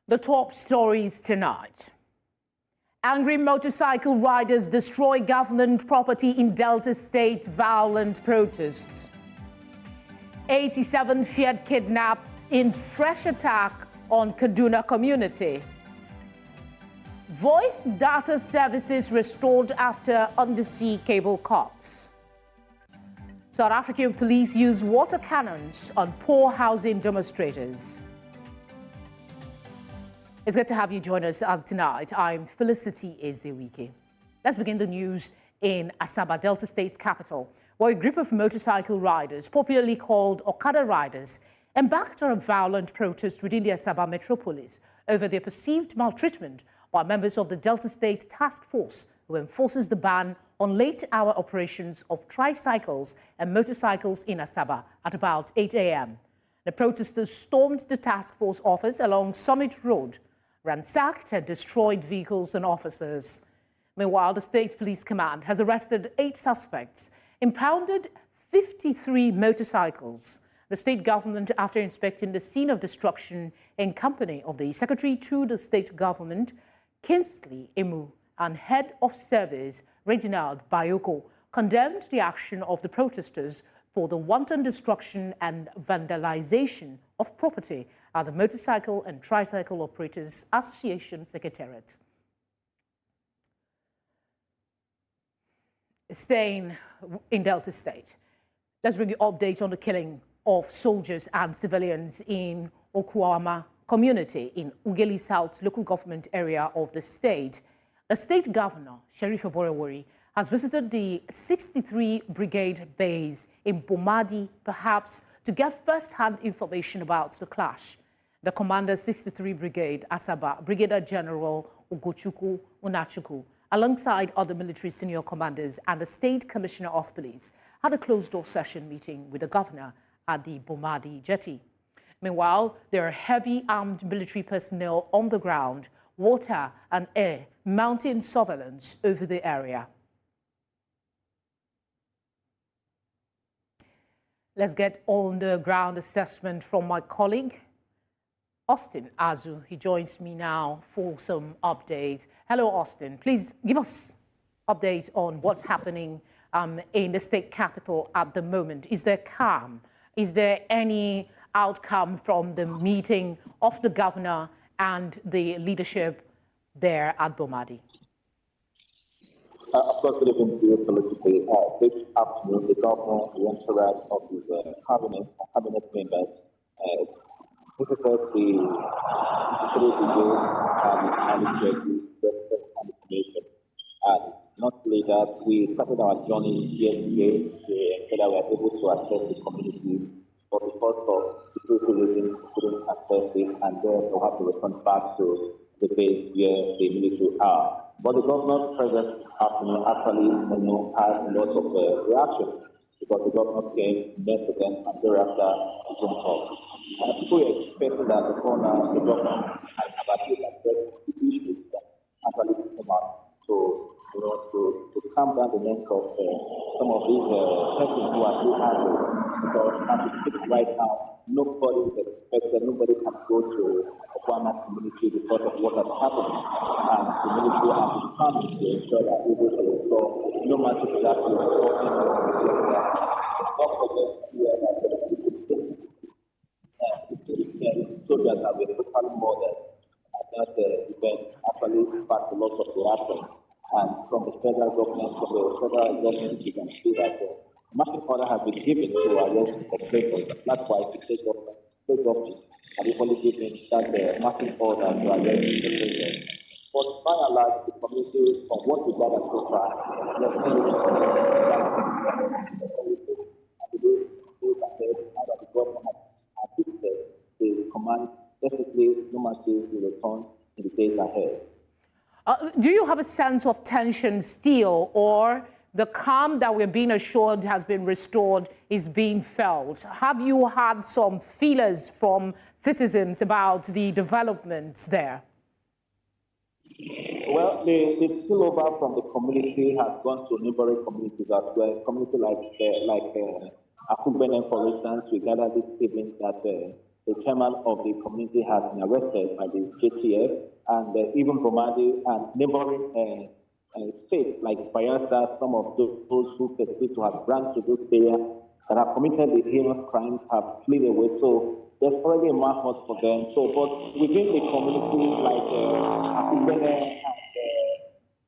The top stories tonight. Angry motorcycle riders destroy government property in Delta State, violent protests. 87 feared kidnapped in fresh attack on Kaduna community. Voice data services restored after undersea cable cuts. South African police use water cannons on poor housing demonstrators. It's good to have you join us tonight. I'm Felicity Ezewike. Let's begin the news in Asaba, Delta State's capital, where a group of motorcycle riders, popularly called Okada riders, embarked on a violent protest within the Asaba metropolis over their perceived maltreatment by members of the Delta State Taskforce, who enforces the ban on late-hour operations of tricycles and motorcycles in Asaba at about 8 a.m. The protesters stormed the task force office along Summit Road, ransacked and destroyed vehicles and officers. Meanwhile, the State Police Command has arrested 8 suspects, impounded 53 motorcycles. The state government, after inspecting the scene of destruction in company of the Secretary to the State Government, Kingsley Emu, and Head of Service, Reginald Bayoko, condemned the action of the protesters for the wanton destruction and vandalization of property at the Motorcycle and Tricycle Operators Association Secretariat. Staying in Delta State, let's bring you an update on the killing of soldiers and civilians in Okuama community in Ugeli South local government area of the state. The state governor, Sheriff Oborewori, has visited the 63 Brigade base in Bomadi, perhaps to get first-hand information about the clash. The commander 63 Brigade, Asaba, Brigadier General Ugochukwu Unachuku, alongside other military senior commanders and the State Commissioner of Police, had a closed-door session meeting with the governor at the Bomadi jetty. Meanwhile, there are heavy armed military personnel on the ground, water and air, mounting surveillance over the area. Let's get on the ground assessment from my colleague, Austin Azu. He joins me now for some updates. Hello, Austin. Please give us update on what's happening in the state capital at the moment. Is there calm? Is there any outcome from the meeting of the governor and the leadership there at Bomadi? Of course, good evening to you, Felicity. This afternoon, the governor, the entourage of his cabinet members, visited the Secretariat and the breakfast and the commission. And not only that, we started our journey yesterday so that we were able to access the community, but because of security reasons, we couldn't access it, and then we'll have to return back to the base where the military are. But the governor's presence this afternoon actually had a lot of reactions, because the governor came, met with them, and thereafter resumed talks. People were expecting that the governor had addressed the issues that actually came out. So, to calm down the necks of some of these persons who are still angry, because as we speak right now, nobody is expected, nobody can go to the Okada community because of what has happened. And the military have been coming to ensure that we will restore no matter exactly what's talking about. Not forget here that the soldiers that were totally murdered at that event actually sparked a lot of reactions. And from the federal government, you can see that massive order has been given to arrest the perpetrators. That's why the state government have equally given that massive order to arrest the perpetrators. But by and large, the community, from what we gather so far, the government has assisted the command, definitely normalcy will return in the days ahead. Do you have a sense of tension still, or the calm that we're being assured has been restored is being felt? Have you had some feelers from citizens about the developments there? Well, the spillover from the community has gone to neighboring communities as well. Community like Akubene, for instance, we gathered this evening that the chairman of the community has been arrested by the JTF, and even Bomadi and neighboring states like Bayelsa, some of those who perceive to have branched to those areas that have committed the heinous crimes have fled away. So there's already a manhunt for them. So, but within the community like Akubene and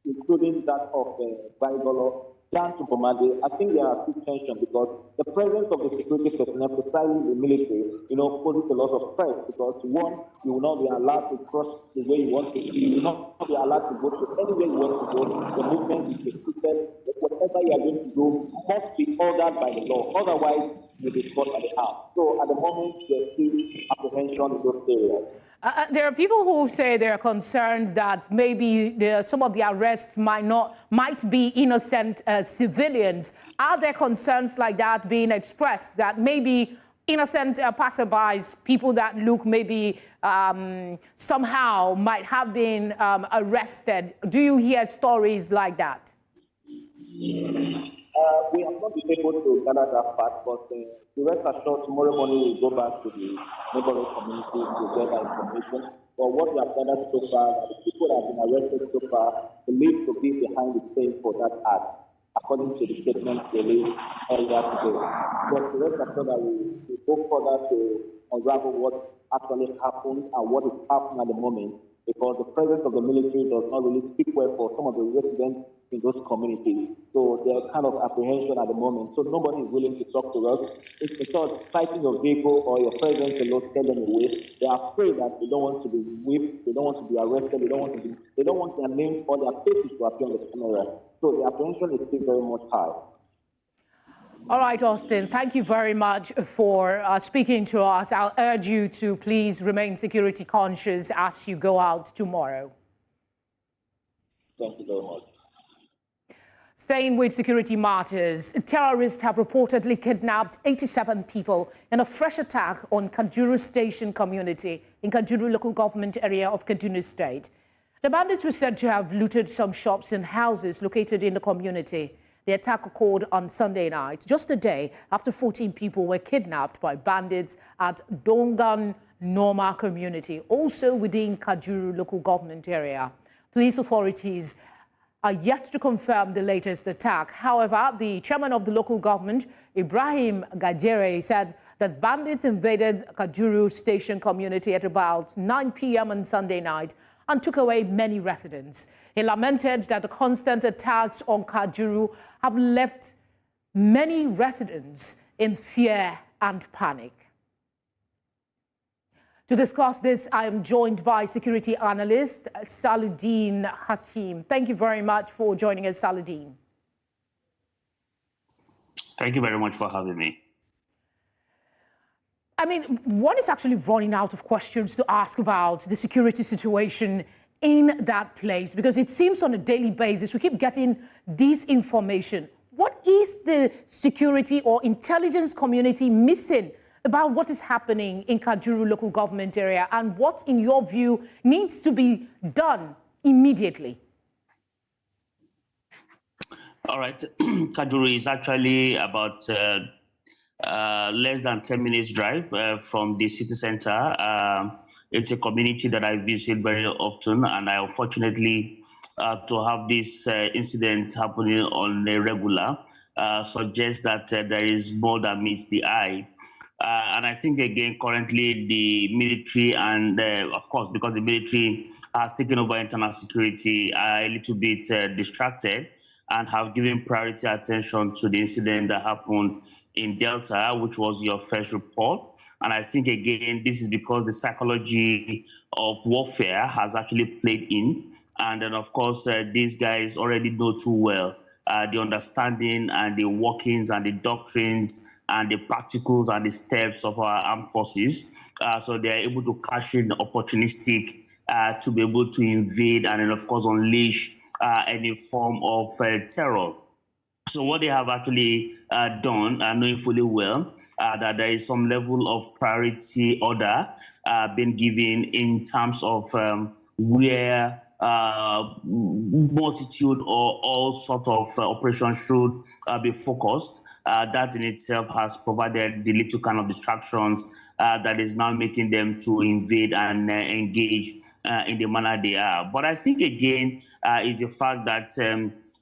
including that of Baigolo, down to Bomadi, I think there are still tension because the presence of the security personnel, precisely the military, poses a lot of threat because one, you will not be allowed to cross the way you want to. You will not be allowed to go to anywhere you want to go. The movement is restricted. Whatever you are going to do must be ordered by the law. Otherwise, you'll be caught at the house. So at the moment, there's still apprehension in those areas. There are people who say they're concerned that maybe some of the arrests might be innocent civilians. Are there concerns like that being expressed, that maybe innocent passerbys, people that look maybe somehow might have been arrested? Do you hear stories like that? We have not been able to gather that part, but the rest assured, tomorrow morning we'll go back to the neighboring communities to get that information. But what we have gathered so far, that the people that have been arrested so far believed to be behind the scene for that act, according to the statement released earlier today. But the rest assured that we go further to unravel what actually happened and what is happening at the moment, because the presence of the military does not really speak well for some of the residents in those communities. So they're kind of apprehension at the moment. So nobody is willing to talk to us. It's because citing your vehicle or your presence alone scare them away. They are afraid that they don't want to be whipped, they don't want to be arrested, they don't want their names or their faces to appear on the camera. So the apprehension is still very much high. All right, Austin, thank you very much for speaking to us. I'll urge you to please remain security conscious as you go out tomorrow. Thank you very much. Staying with security matters, terrorists have reportedly kidnapped 87 people in a fresh attack on Kajuru Station community in Kajuru local government area of Kaduna State. The bandits were said to have looted some shops and houses located in the community. The attack occurred on Sunday night, just a day after 14 people were kidnapped by bandits at Dongan Norma community, also within Kajuru local government area. Police authorities are yet to confirm the latest attack. However, the chairman of the local government, Ibrahim Gajere, said that bandits invaded Kajuru Station community at about 9 p.m. on Sunday night and took away many residents. He lamented that the constant attacks on Kajuru have left many residents in fear and panic. To discuss this, I am joined by security analyst Saluddin Hashim. Thank you very much for joining us, Saluddin. Thank you very much for having me. I mean, one is actually running out of questions to ask about the security situation in that place, because it seems on a daily basis we keep getting this information. What is the security or intelligence community missing about what is happening in Kajuru local government area, and what, in your view, needs to be done immediately? All right. Kajuru is actually about less than 10 minutes drive from the city center. It's a community that I visit very often, and I unfortunately to have this incident happening on a regular suggests that there is more than meets the eye. And I think, again, currently the military and, of course, because the military has taken over internal security, are a little bit distracted and have given priority attention to the incident that happened in Delta, which was your first report. And I think, again, this is because the psychology of warfare has actually played in. And then, of course, these guys already know too well the understanding and the workings and the doctrines and the practicals and the steps of our armed forces. So they are able to cash in opportunistic to be able to invade and then, of course, unleash any form of terror. So what they have actually done, knowing fully well that there is some level of priority order being given in terms of where multitude or all sort of operations should be focused. That in itself has provided the little kind of distractions that is now making them to invade and engage in the manner they are. But I think again is the fact that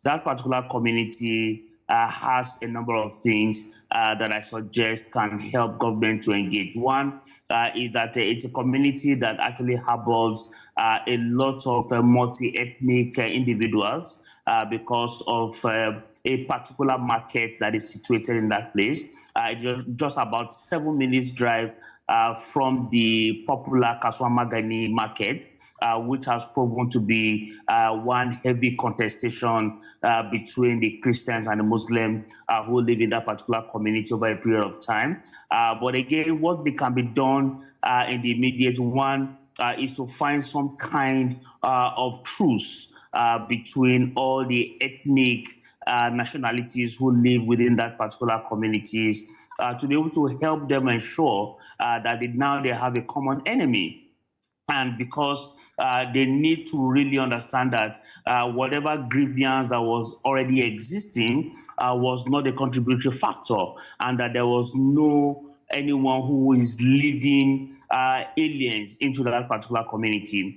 that particular community has a number of things that I suggest can help government to engage. One is that it's a community that actually harbors a lot of multi-ethnic individuals because of a particular market that is situated in that place. It's just about 7 minutes drive from the popular Kaswamagani market, which has proven to be one heavy contestation between the Christians and the Muslims who live in that particular community over a period of time. But again, what can be done in the immediate one is to find some kind of truce between all the ethnic nationalities who live within that particular communities to be able to help them ensure that now they have a common enemy. And because they need to really understand that whatever grievance that was already existing was not a contributory factor, and that there was no anyone who is leading aliens into that particular community.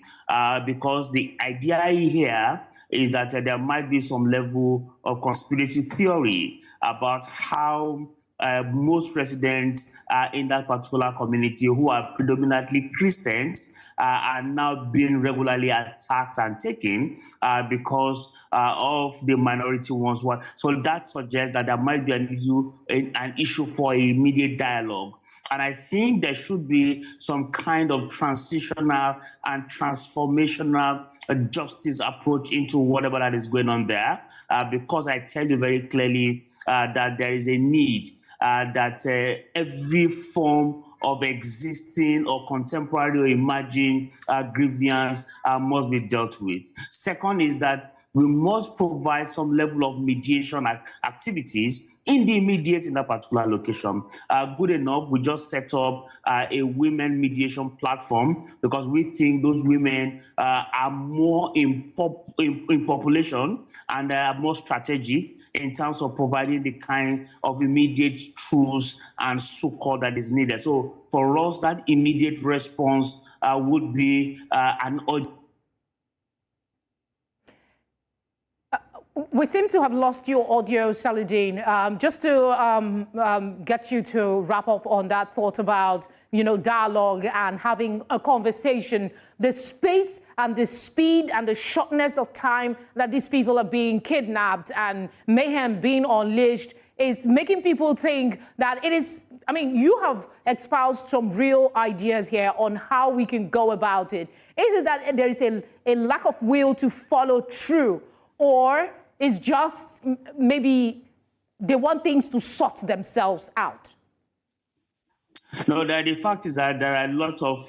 Because the idea here is that there might be some level of conspiracy theory about how most residents in that particular community who are predominantly Christians are now being regularly attacked and taken because of the minority ones. So that suggests that there might be an issue for immediate dialogue. And I think there should be some kind of transitional and transformational justice approach into whatever that is going on there, because I tell you very clearly that there is a need that every form of existing or contemporary or emerging grievance must be dealt with. Second is that we must provide some level of mediation activities in the immediate in that particular location. Good enough, we just set up a women mediation platform because we think those women are more in population and are more strategic in terms of providing the kind of immediate truce and succor that is needed. So for us, that immediate response would be an We seem to have lost your audio, Saladin. Just to get you to wrap up on that thought about, dialogue and having a conversation, the space and the speed and the shortness of time that these people are being kidnapped and mayhem being unleashed is making people think that it is, you have espoused some real ideas here on how we can go about it. Is it that there is a lack of will to follow through, or it's just maybe they want things to sort themselves out? No, the fact is that there are a lot of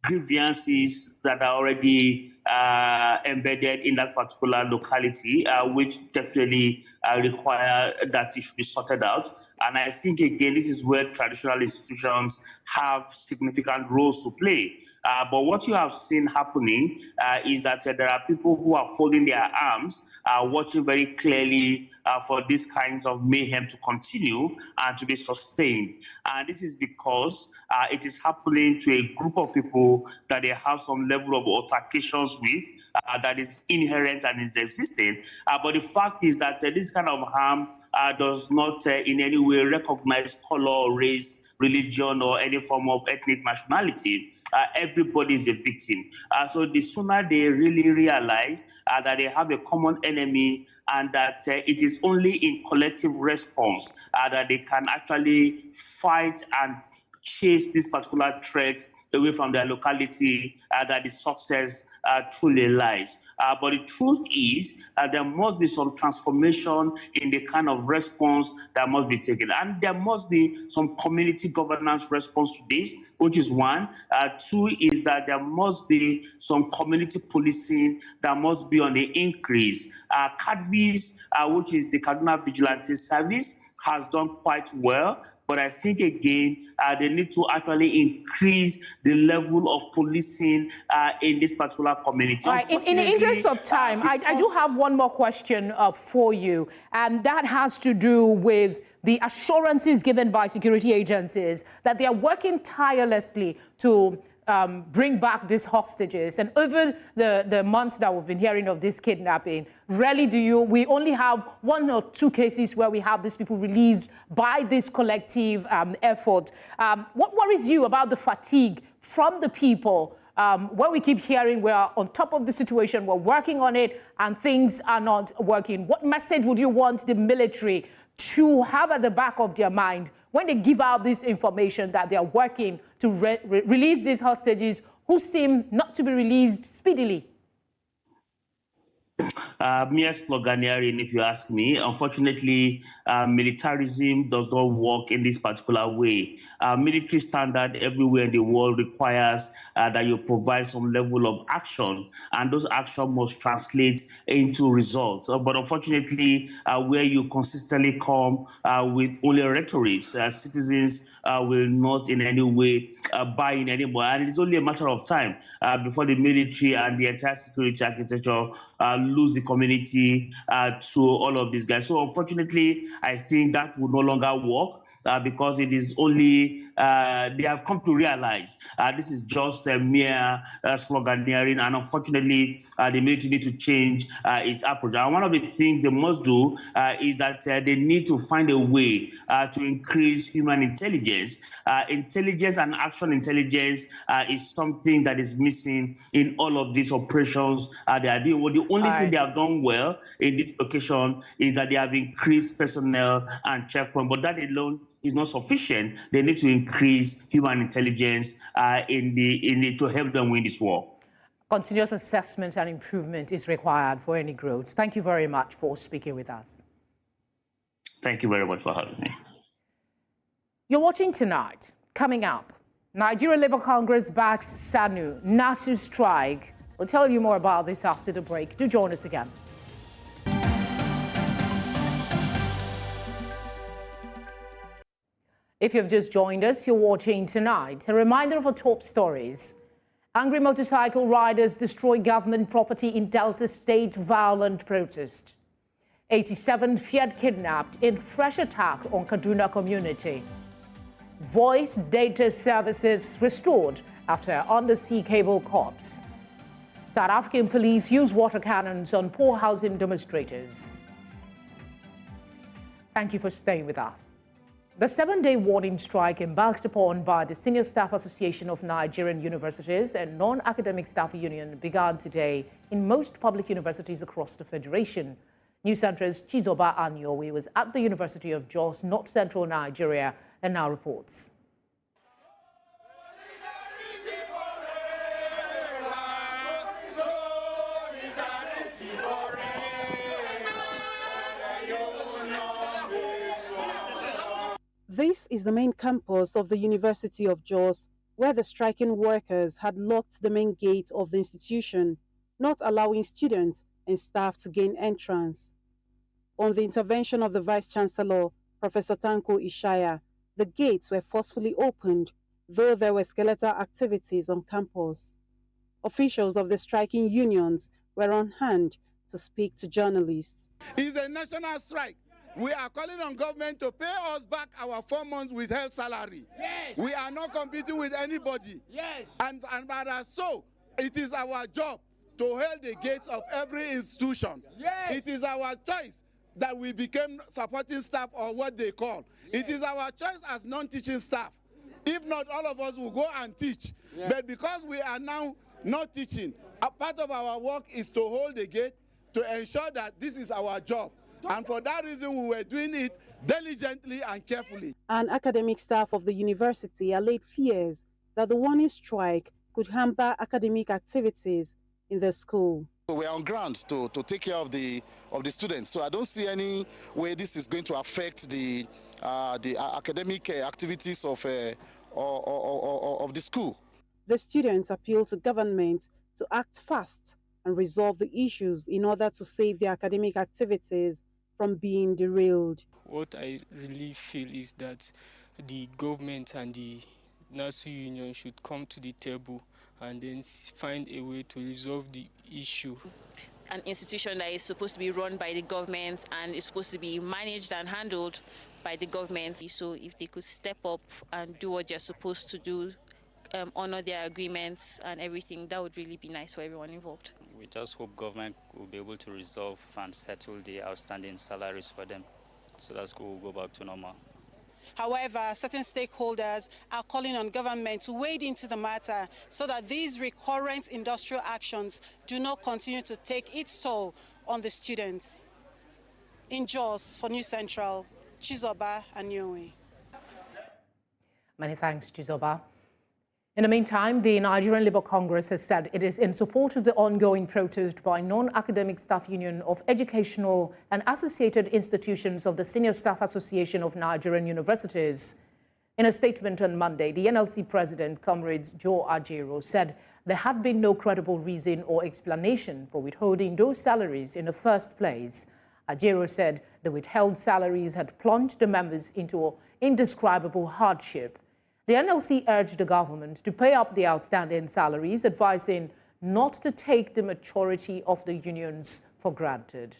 grievances that are already embedded in that particular locality, which definitely require that it should be sorted out. And I think, again, this is where traditional institutions have significant roles to play. But what you have seen happening is that there are people who are folding their arms, watching very clearly for these kinds of mayhem to continue and to be sustained. And this is because it is happening to a group of people that they have some level of altercations with, that is inherent and is existing. But the fact is that this kind of harm does not in any way recognize color or race, religion, or any form of ethnic nationality. Everybody is a victim. So the sooner they really realize that they have a common enemy and that it is only in collective response that they can actually fight and chase this particular threat away from their locality, that the success truly lies. But the truth is there must be some transformation in the kind of response that must be taken. And there must be some community governance response to this, which is one. Two is that there must be some community policing that must be on the increase. CADVIS, which is the Kaduna Vigilante Service, has done quite well, but I think again they need to actually increase the level of policing in this particular community. All right. In the interest of time, I do have one more question for you, and that has to do with the assurances given by security agencies that they are working tirelessly to bring back these hostages. And over the months that we've been hearing of this kidnapping, rarely we only have 1 or 2 cases where we have these people released by this collective effort. What worries you about the fatigue from the people where we keep hearing we're on top of the situation, we're working on it, and things are not working? What message would you want the military to have at the back of their mind when they give out this information that they are working to release these hostages who seem not to be released speedily? Mere sloganeering, if you ask me. Unfortunately, militarism does not work in this particular way. Military standard everywhere in the world requires that you provide some level of action, and those actions must translate into results. But unfortunately, where you consistently come with only rhetoric, citizens will not in any way buy in anymore. And it's only a matter of time before the military and the entire security architecture lose the community to all of these guys. So unfortunately, I think that will no longer work because it is only, they have come to realize this is just a mere sloganeering, and unfortunately, the military need to change its approach. And one of the things they must do is that they need to find a way to increase human intelligence. Intelligence and action intelligence is something that is missing in all of these operations they are doing. Well, the only thing they have done well in this location is that they have increased personnel and checkpoint, but that alone is not sufficient. They need to increase human intelligence to help them win this war. Continuous assessment and improvement is required for any growth. Thank you very much for speaking with us. Thank you very much for having me. You're watching Tonight. Coming up, Nigerian Labour Congress backs SANU, NASU strike. We'll tell you more about this after the break. Do join us again. If you've just joined us, you're watching Tonight. A reminder of our top stories. Angry motorcycle riders destroy government property in Delta State, violent protest. 87 feared kidnapped in fresh attack on Kaduna community. Voice data services restored after undersea cable collapse. South African police use water cannons on poor housing demonstrators. Thank you for staying with us. The 7-day warning strike embarked upon by the Senior Staff Association of Nigerian Universities and Non-Academic Staff Union began today in most public universities across the Federation. News Centre's Chizoba Anyowe was at the University of Jos, North Central Nigeria, and now reports. This is the main campus of the University of Jos, where the striking workers had locked the main gate of the institution, not allowing students and staff to gain entrance. On the intervention of the Vice-Chancellor, Professor Tanko Ishaya, the gates were forcefully opened, though there were skeletal activities on campus. Officials of the striking unions were on hand to speak to journalists. It's a national strike. We are calling on government to pay us back our 4 months withheld salary. Yes. We are not competing with anybody. Yes. And as so, it is our job to hold the gates of every institution. Yes. It is our choice that we became supporting staff, or what they call. Yes. It is our choice as non-teaching staff. If not, all of us will go and teach. Yes. But because we are now not teaching, a part of our work is to hold the gate to ensure that this is our job. And for that reason, we were doing it diligently and carefully. And academic staff of the university allayed fears that the warning strike could hamper academic activities in the school. We're on ground to take care of the students, so I don't see any way this is going to affect the academic activities of the school. The students appeal to government to act fast and resolve the issues in order to save their academic activities from being derailed. What I really feel is that the government and the NASU union should come to the table and then find a way to resolve the issue. An institution that is supposed to be run by the government and is supposed to be managed and handled by the government. So if they could step up and do what they're supposed to do, honor their agreements and everything, that would really be nice for everyone involved. We just hope government will be able to resolve and settle the outstanding salaries for them, so that school will go back to normal. However, certain stakeholders are calling on government to wade into the matter so that these recurrent industrial actions do not continue to take its toll on the students. In Jos, for News Central, Chizoba Anyowe. Many thanks, Chizoba. In the meantime, the Nigerian Labour Congress has said it is in support of the ongoing protest by non-academic staff union of educational and associated institutions of the Senior Staff Association of Nigerian Universities. In a statement on Monday, the NLC president, Comrade Joe Ajero, said there had been no credible reason or explanation for withholding those salaries in the first place. Ajero said the withheld salaries had plunged the members into indescribable hardship. The NLC urged the government to pay up the outstanding salaries, advising not to take the maturity of the unions for granted.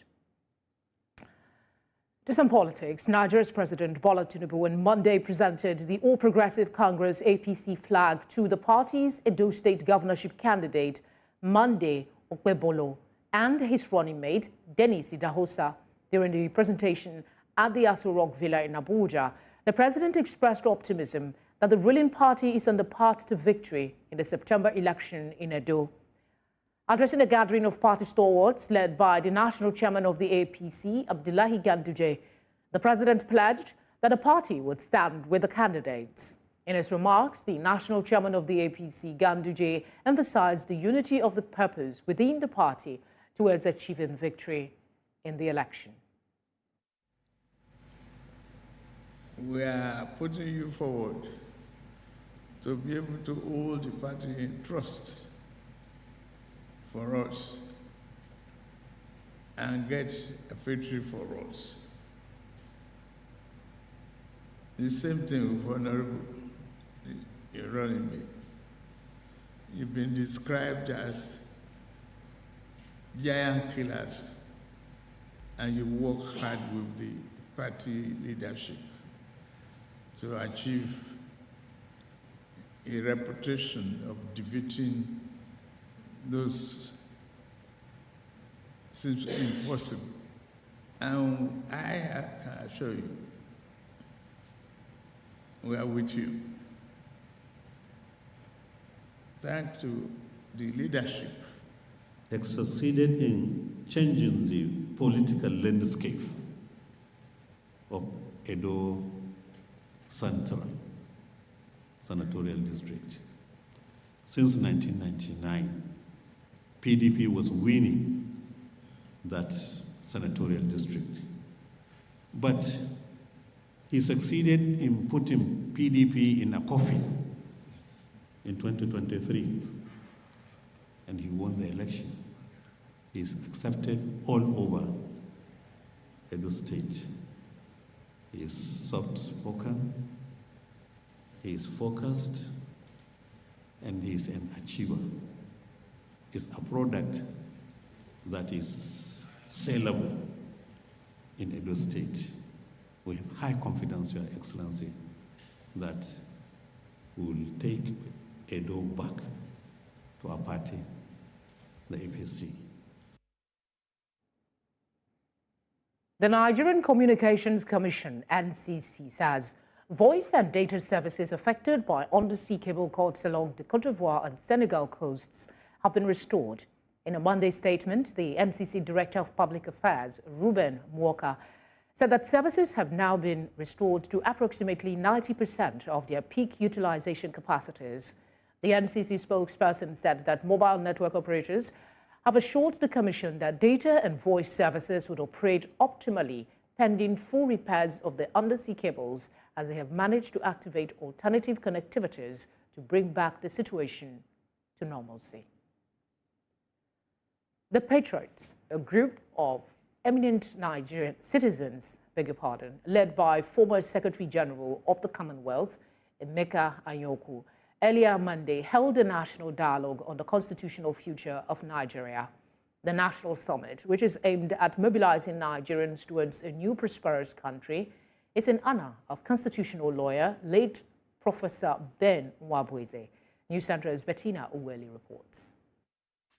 To some politics, Nigeria's President Bola Tinubu on Monday presented the All Progressive Congress APC flag to the party's Edo State governorship candidate, Monday Okpebolo, and his running mate, Dennis Idahosa. During the presentation at the Aso Rock Villa in Abuja, the president expressed optimism that the ruling party is on the path to victory in the September election in Edo. Addressing a gathering of party stalwarts led by the national chairman of the APC, Abdullahi Ganduje, the president pledged that the party would stand with the candidates. In his remarks, the national chairman of the APC, Ganduje, emphasized the unity of the purpose within the party towards achieving victory in the election. We are putting you forward to be able to hold the party in trust for us and get a victory for us. The same thing with Honorable your running mate. You've been described as giant killers, and you work hard with the party leadership to achieve a reputation of defeating those seems impossible. And I can assure you, we are with you. Thanks to the leadership. They succeeded in changing the political landscape of Edo Central Senatorial District. Since 1999, PDP was winning that senatorial district. But he succeeded in putting PDP in a coffin in 2023, and he won the election. He's accepted all over Edo State. He is soft-spoken, he is focused, and he is an achiever. It's a product that is sellable in Edo State. We have high confidence, Your Excellency, that we will take Edo back to our party, the APC. The Nigerian Communications Commission, NCC, says voice and data services affected by undersea cable cuts along the Côte d'Ivoire and Senegal coasts have been restored. In a Monday statement, the NCC Director of Public Affairs, Ruben Mwoka, said that services have now been restored to approximately 90% of their peak utilization capacities. The NCC spokesperson said that mobile network operators have assured the Commission that data and voice services would operate optimally pending full repairs of the undersea cables, as they have managed to activate alternative connectivities to bring back the situation to normalcy. The Patriots, a group of eminent Nigerian citizens, led by former Secretary General of the Commonwealth, Emeka Anyaoku, earlier Monday held a national dialogue on the constitutional future of Nigeria. The National Summit, which is aimed at mobilizing Nigerians towards a new prosperous country, is in honor of constitutional lawyer, late Professor Ben Nwabweze. News Center's Bettina Uweli reports.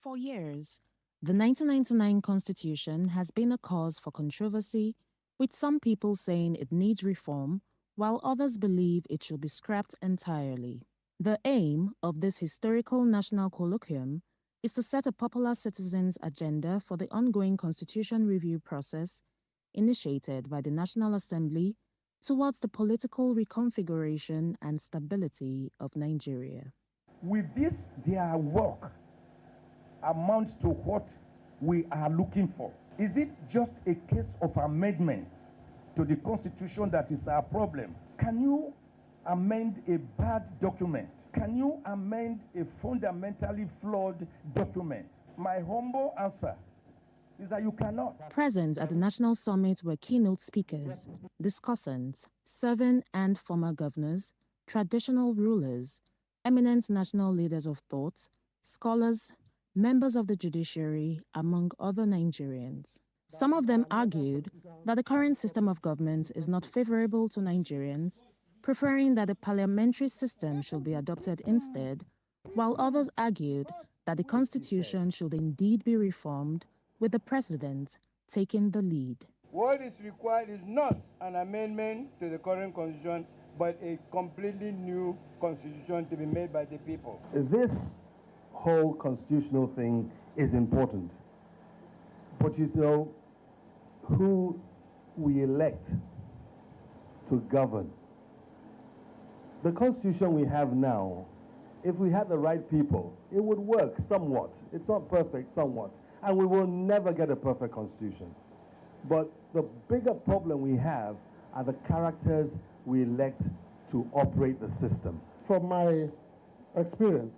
For years, the 1999 Constitution has been a cause for controversy, with some people saying it needs reform, while others believe it should be scrapped entirely. The aim of this historical national colloquium is to set a popular citizens' agenda for the ongoing constitution review process initiated by the National Assembly towards the political reconfiguration and stability of Nigeria. With this, their work amounts to what we are looking for. Is it just a case of amendment to the Constitution that is our problem? Can you amend a bad document? Can you amend a fundamentally flawed document? My humble answer is that you cannot. Present at the National Summit were keynote speakers, discussants, serving and former governors, traditional rulers, eminent national leaders of thought, scholars, members of the judiciary, among other Nigerians. Some of them argued that the current system of government is not favorable to Nigerians, preferring that a parliamentary system should be adopted instead, while others argued that the constitution should indeed be reformed, with the president taking the lead. What is required is not an amendment to the current constitution, but a completely new constitution to be made by the people. This whole constitutional thing is important. But you know, who we elect to govern. The constitution we have now, if we had the right people, it would work somewhat. It's not perfect, somewhat. And we will never get a perfect constitution. But the bigger problem we have are the characters we elect to operate the system. From my experience,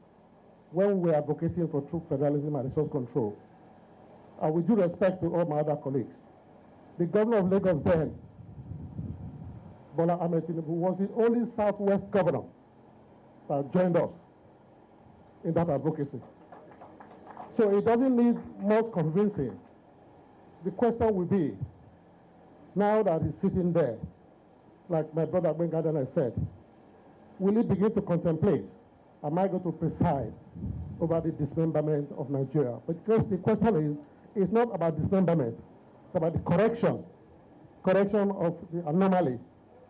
when we were advocating for true federalism and resource control, with due respect to all my other colleagues, the governor of Lagos then, Bola Ahmed Tinubu, was the only Southwest governor that joined us in that advocacy. So it doesn't need much convincing. The question will be, now that he's sitting there, like my brother Ben Gardner said, will he begin to contemplate, am I going to preside over the dismemberment of Nigeria? Because the question is, it's not about dismemberment, it's about the correction of the anomaly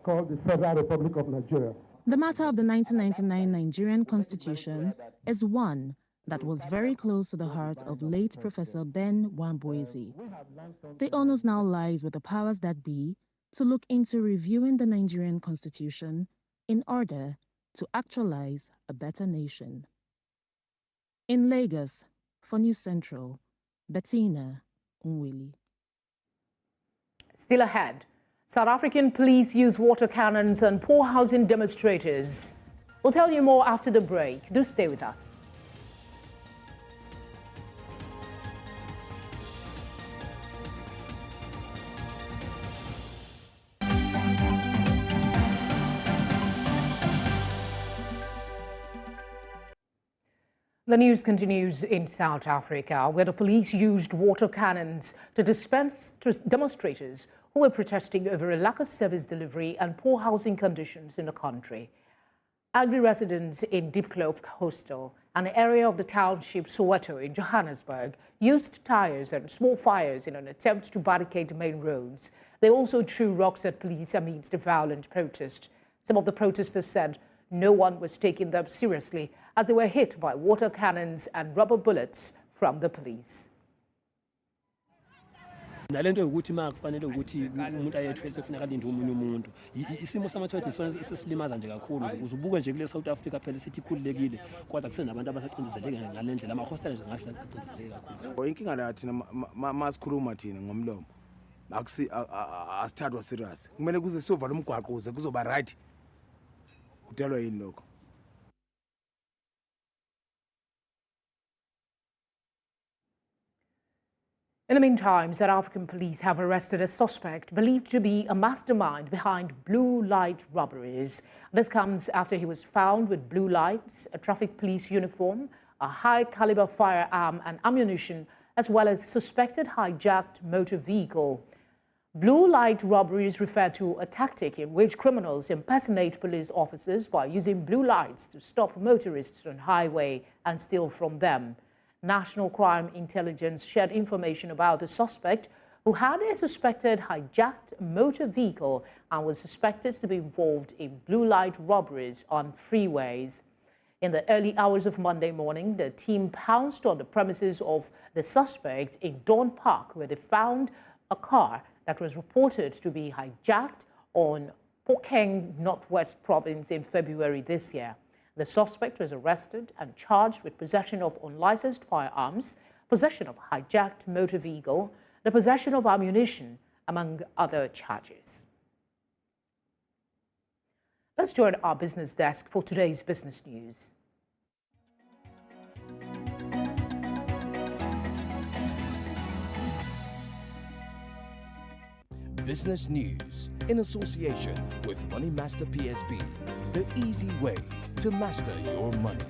called the Federal Republic of Nigeria. The matter of the 1999 Nigerian Constitution is one that was very close to the heart of late Professor Ben Nwabweze. The onus now lies with the powers that be to look into reviewing the Nigerian Constitution in order to actualize a better nation. In Lagos, for News Central, Bettina Unwili. Still ahead, South African police use water cannons on poor housing demonstrators. We'll tell you more after the break. Do stay with us. The news continues in South Africa, where the police used water cannons to disperse demonstrators who were protesting over a lack of service delivery and poor housing conditions in the country. Angry residents in Deep Clove Hostel, an area of the township Soweto in Johannesburg, used tires and small fires in an attempt to barricade the main roads. They also threw rocks at police amidst the violent protest. Some of the protesters said no one was taking them seriously as they were hit by water cannons and rubber bullets from the police. Nalento ukuthi makufanele ukuthi umuntu ayethulethe kufuneka alinde omunye umuntu isimo samathwethe sesilimaza nje kakhulu uzubuke nje kule South Africa phela sithi ikhululekile kodwa kusenabantu abasacindezeleke ngalendlela ama hostels ngasho acindezeleke kakhulu inkinga la thina masikhuluma thina ngomlomo asithathwa serious kumele kuze siyovala umgwaqo kuze kuzoba right kudelwa yini lokho. In the meantime, South African police have arrested a suspect believed to be a mastermind behind blue light robberies. This comes after he was found with blue lights, a traffic police uniform, a high-caliber firearm and ammunition, as well as suspected hijacked motor vehicle. Blue light robberies refer to a tactic in which criminals impersonate police officers by using blue lights to stop motorists on highway and steal from them. National Crime Intelligence shared information about the suspect who had a suspected hijacked motor vehicle and was suspected to be involved in blue light robberies on freeways. In the early hours of Monday morning, the team pounced on the premises of the suspect in Dawn Park, where they found a car that was reported to be hijacked on Phokeng, Northwest Province in February this year. The suspect was arrested and charged with possession of unlicensed firearms, possession of hijacked motor vehicle, the possession of ammunition, among other charges. Let's join our business desk for today's business news. Business news in association with Money Master PSB, the easy way to master your money.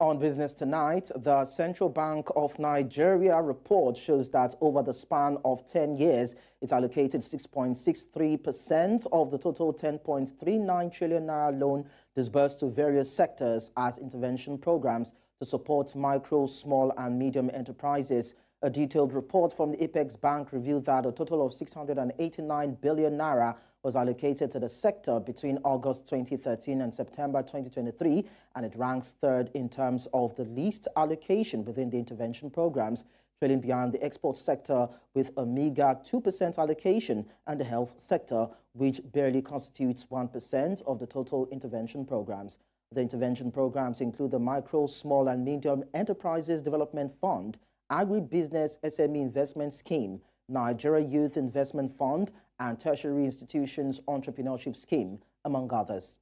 On Business Tonight, the Central Bank of Nigeria report shows that over the span of 10 years, it allocated 6.63% of the total 10.39 trillion naira loan disbursed to various sectors as intervention programs to support micro, small and medium enterprises. A detailed report from the Apex Bank revealed that a total of 689 billion naira was allocated to the sector between August 2013 and September 2023, and it ranks third in terms of the least allocation within the intervention programs, trailing behind the export sector with a meager 2% allocation and the health sector, which barely constitutes 1% of the total intervention programs. The intervention programs include the Micro, Small and Medium Enterprises Development Fund, Agribusiness SME Investment Scheme, Nigeria Youth Investment Fund, and Tertiary Institutions Entrepreneurship Scheme, among others.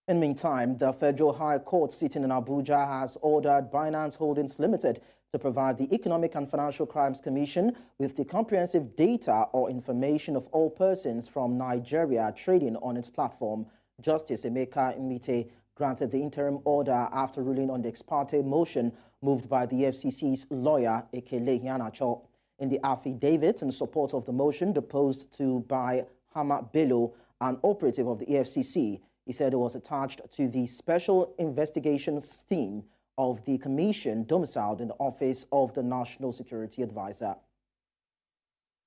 In the meantime, the Federal High Court sitting in Abuja has ordered Binance Holdings Limited to provide the Economic and Financial Crimes Commission with the comprehensive data or information of all persons from Nigeria trading on its platform. Justice Emeka Imite granted the interim order after ruling on the ex parte motion moved by the FCC's lawyer, Ekele Iheanacho. In the affidavit in support of the motion deposed to by Hama Bello, an operative of the EFCC, he said it was attached to the Special Investigations Team of the Commission domiciled in the Office of the National Security Advisor.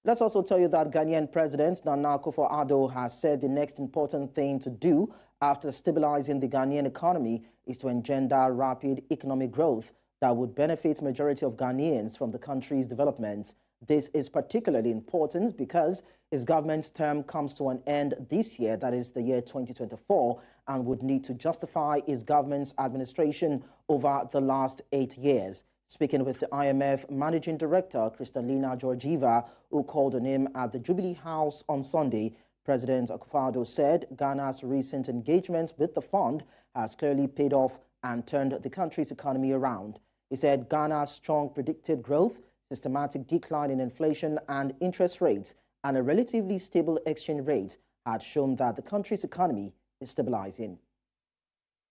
Let's also tell you that Ghanaian President Nana Akufo-Addo has said the next important thing to do after stabilizing the Ghanaian economy is to engender rapid economic growth that would benefit majority of Ghanaians from the country's development. This is particularly important because his government's term comes to an end this year, that is the year 2024, and would need to justify his government's administration over the last 8 years. Speaking with the IMF Managing Director, Kristalina Georgieva, who called on him at the Jubilee House on Sunday, President Akufo-Addo said Ghana's recent engagement with the fund has clearly paid off and turned the country's economy around. He said Ghana's strong predicted growth, systematic decline in inflation and interest rates, and a relatively stable exchange rate had shown that the country's economy is stabilizing.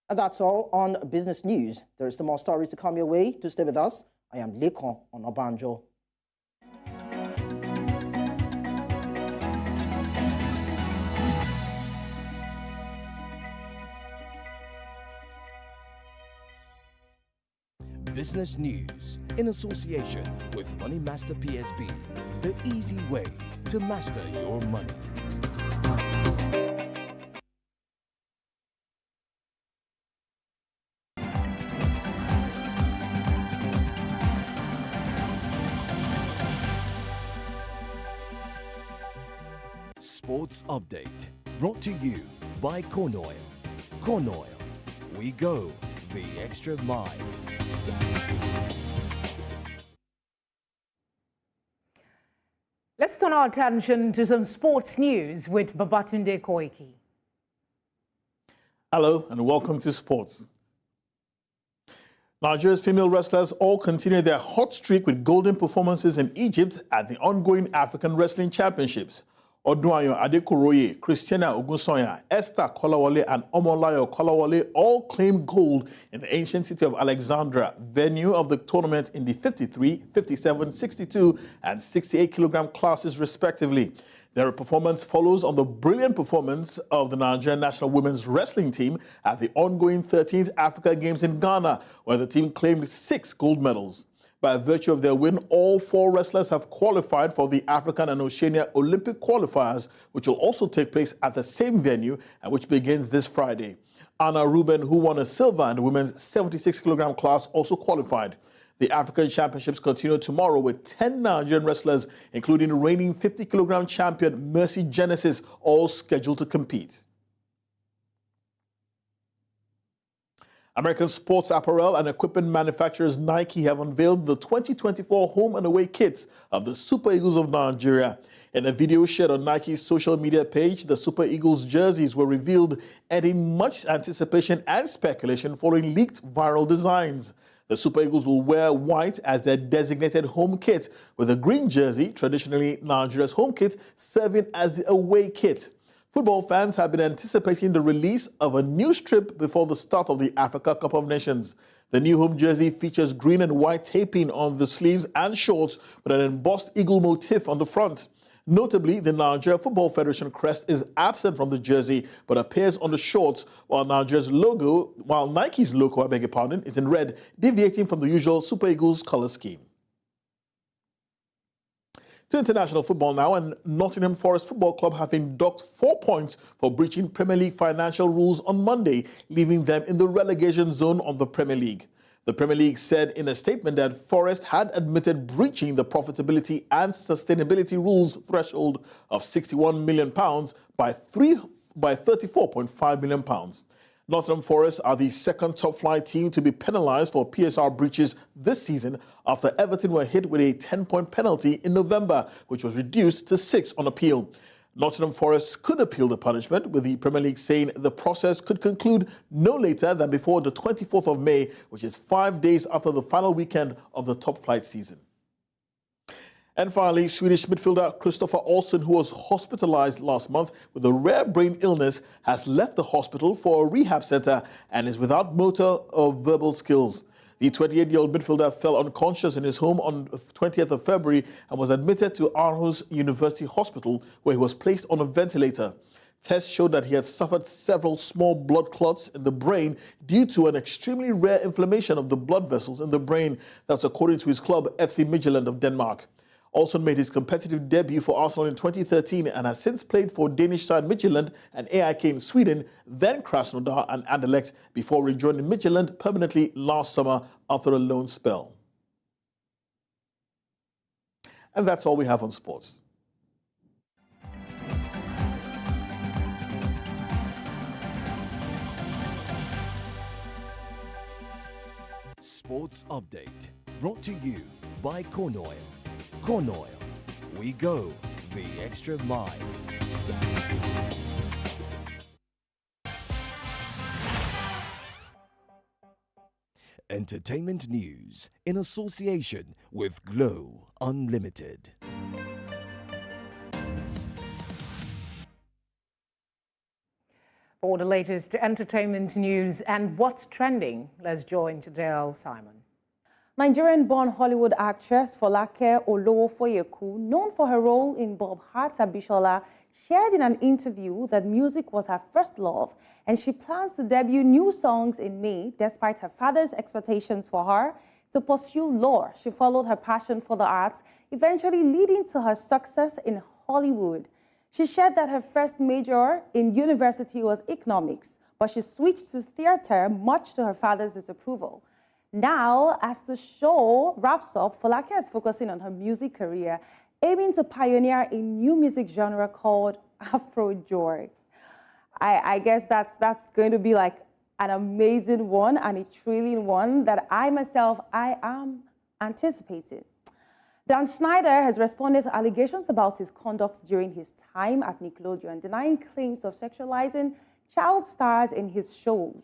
And that's all on business news. There are still more stories to come your way. To stay with us, I am Lekon Onobanjo. Business news in association with Money Master PSB, the easy way to master your money. Sports Update, brought to you by Corn Oil. Corn Oil, we go the extra mile. Let's turn our attention to some sports news with Babatunde Koiki. Hello and welcome to sports. Nigeria's female wrestlers all continue their hot streak with golden performances in Egypt at the ongoing African Wrestling Championships. Odunayo Adekoroye, Christiana Ogunsoya, Esther Kolawole, and Omolayo Kolawole all claimed gold in the ancient city of Alexandria, venue of the tournament in the 53, 57, 62, and 68 kilogram classes, respectively. Their performance follows on the brilliant performance of the Nigerian national women's wrestling team at the ongoing 13th Africa Games in Ghana, where the team claimed 6 gold medals. By virtue of their win, all 4 wrestlers have qualified for the African and Oceania Olympic qualifiers, which will also take place at the same venue and which begins this Friday. Anna Ruben, who won a silver in the women's 76 kilogram class, also qualified. The African Championships continue tomorrow with 10 Nigerian wrestlers, including reigning 50 kilogram champion Mercy Genesis, all scheduled to compete. American sports apparel and equipment manufacturers Nike have unveiled the 2024 home and away kits of the Super Eagles of Nigeria. In a video shared on Nike's social media page, the Super Eagles jerseys were revealed, adding much anticipation and speculation following leaked viral designs. The Super Eagles will wear white as their designated home kit, with a green jersey, traditionally Nigeria's home kit, serving as the away kit. Football fans have been anticipating the release of a new strip before the start of the Africa Cup of Nations. The new home jersey features green and white taping on the sleeves and shorts with an embossed eagle motif on the front. Notably, the Nigeria Football Federation crest is absent from the jersey but appears on the shorts, while Nike's logo, is in red, deviating from the usual Super Eagles color scheme. To international football now, and Nottingham Forest Football Club have been docked 4 points for breaching Premier League financial rules on Monday, leaving them in the relegation zone of the Premier League. The Premier League said in a statement that Forest had admitted breaching the profitability and sustainability rules threshold of £61 million by £34.5 million. Nottingham Forest are the second top-flight team to be penalised for PSR breaches this season after Everton were hit with a 10-point penalty in November, which was reduced to 6 on appeal. Nottingham Forest could appeal the punishment, with the Premier League saying the process could conclude no later than before the 24th of May, which is 5 days after the final weekend of the top-flight season. And finally, Swedish midfielder Christopher Olsen, who was hospitalized last month with a rare brain illness, has left the hospital for a rehab center and is without motor or verbal skills. The 28-year-old midfielder fell unconscious in his home on 20th of February and was admitted to Aarhus University Hospital, where he was placed on a ventilator. Tests showed that he had suffered several small blood clots in the brain due to an extremely rare inflammation of the blood vessels in the brain. That's according to his club, FC Midtjylland of Denmark. Olsen made his competitive debut for Arsenal in 2013 and has since played for Danish side Midtjylland and AIK in Sweden, then Krasnodar and Anderlecht, before rejoining Midtjylland permanently last summer after a loan spell. And that's all we have on sports. Sports Update, brought to you by Corn Oil. Corn Oil, we go the extra mile. Entertainment news in association with Glow Unlimited. For the latest entertainment news and what's trending, let's join Tadele Simon. Nigerian-born Hollywood actress Folake Olowofoyeku, known for her role in Bob Hart's Abishola, shared in an interview that music was her first love and she plans to debut new songs in May despite her father's expectations for her to pursue law. She followed her passion for the arts, eventually leading to her success in Hollywood. She shared that her first major in university was economics, but she switched to theater much to her father's disapproval. Now, as the show wraps up, Folake is focusing on her music career, aiming to pioneer a new music genre called Afro-Joy. I guess that's going to be like an amazing one and a thrilling one that I am anticipating. Dan Schneider has responded to allegations about his conduct during his time at Nickelodeon, denying claims of sexualizing child stars in his shows.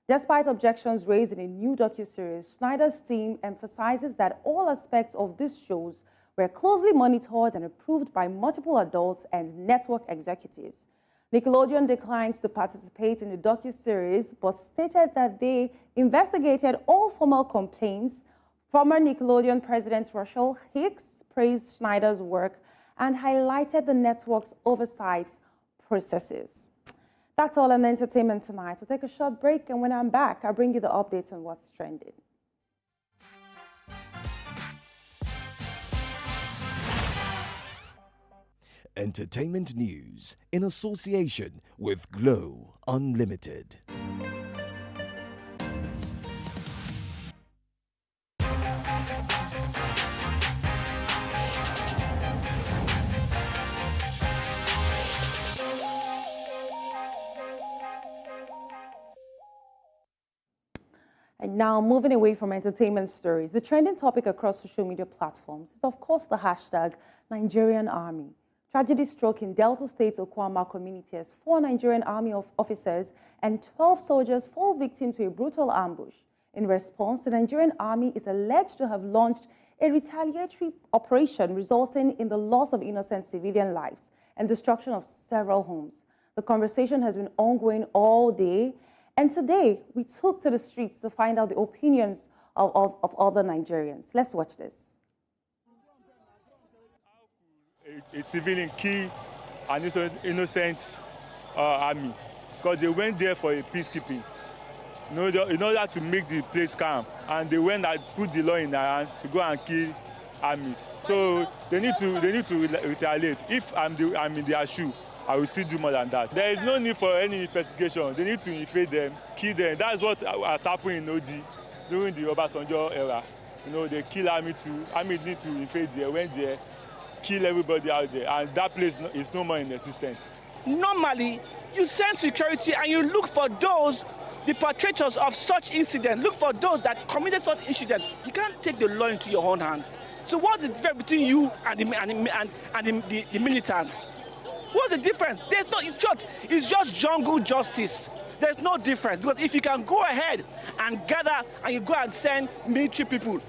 Despite objections raised in a new docuseries, Schneider's team emphasizes that all aspects of these shows were closely monitored and approved by multiple adults and network executives. Nickelodeon declines to participate in the docuseries, but stated that they investigated all formal complaints. Former Nickelodeon President Russell Hicks praised Schneider's work and highlighted the network's oversight processes. That's all on entertainment tonight. We'll take a short break, and when I'm back, I'll bring you the updates on what's trending. Entertainment news in association with Glow Unlimited. And now, moving away from entertainment stories, the trending topic across social media platforms is, of course, the hashtag Nigerian Army. Tragedy struck in Delta State's Okwama community as 4 Nigerian Army officers and 12 soldiers fall victim to a brutal ambush. In response, the Nigerian Army is alleged to have launched a retaliatory operation resulting in the loss of innocent civilian lives and destruction of several homes. The conversation has been ongoing all day, and today we took to the streets to find out the opinions of other Nigerians. Let's watch this. A civilian kill an innocent army because they went there for a peacekeeping in order to make the place calm, and they went and put the law in their hand to go and kill armies. So they need to retaliate. If I'm in their shoe, I will still do more than that. There is no need for any investigation. They need to invade them, kill them. That's what has happened in OD during the Obasanjo era. They kill army too. Army need to invade there, went there, kill everybody out there, and that place is no more in existence. Normally, you send security and you look for those, the perpetrators of such incident. Look for those that committed such incident. You can't take the law into your own hand. So what's the difference between you and the militants? What's the difference? There's no. It's just jungle justice. There's no difference, because if you can go ahead and gather and you go and send military people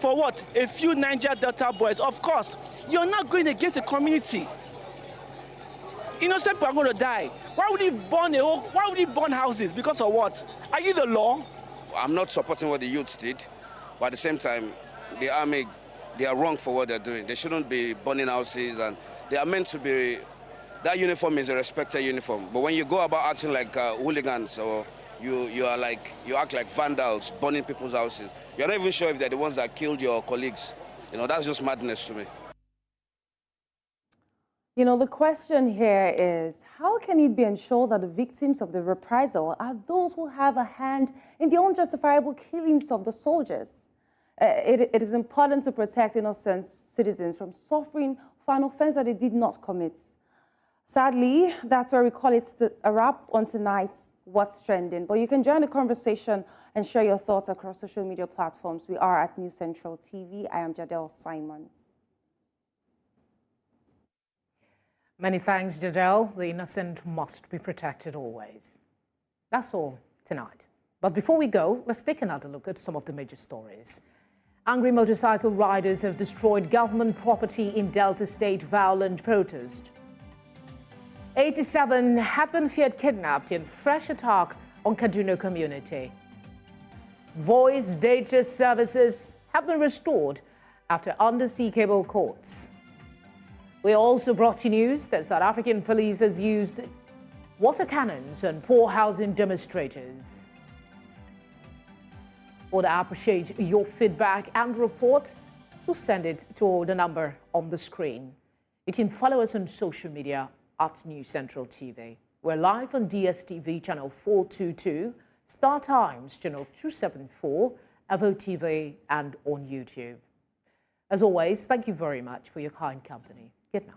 for what? A few Niger Delta boys, of course, you're not going against the community. Innocent people are going to die. Why would he burn houses? Because of what? Are you the law? I'm not supporting what the youths did, but at the same time, the army, they are wrong for what they're doing. They shouldn't be burning houses, and they are meant to be. That uniform is a respected uniform. But when you go about acting like hooligans, or you act like vandals, burning people's houses, you're not even sure if they're the ones that killed your colleagues. That's just madness to me. The question here is, how can it be ensured that the victims of the reprisal are those who have a hand in the unjustifiable killings of the soldiers? It is important to protect innocent citizens from suffering for an offense that they did not commit. Sadly, that's where we call it a wrap on tonight's What's Trending. But you can join the conversation and share your thoughts across social media platforms. We are at News Central TV. I am Jadel Simon. Many thanks, Jadel. The innocent must be protected always. That's all tonight. But before we go, let's take another look at some of the major stories. Angry motorcycle riders have destroyed government property in Delta State violent protest. 87 have been feared kidnapped in fresh attack on Kajuru community. Voice data services have been restored after undersea cable cuts. We also brought you news that South African police has used water cannons and poor-housing demonstrators. Would appreciate your feedback and report, so send it to the number on the screen. You can follow us on social media at News Central TV. We're live on DSTV channel 422, Star Times channel 274, Evo TV, and on YouTube. As always, thank you very much for your kind company. Good night.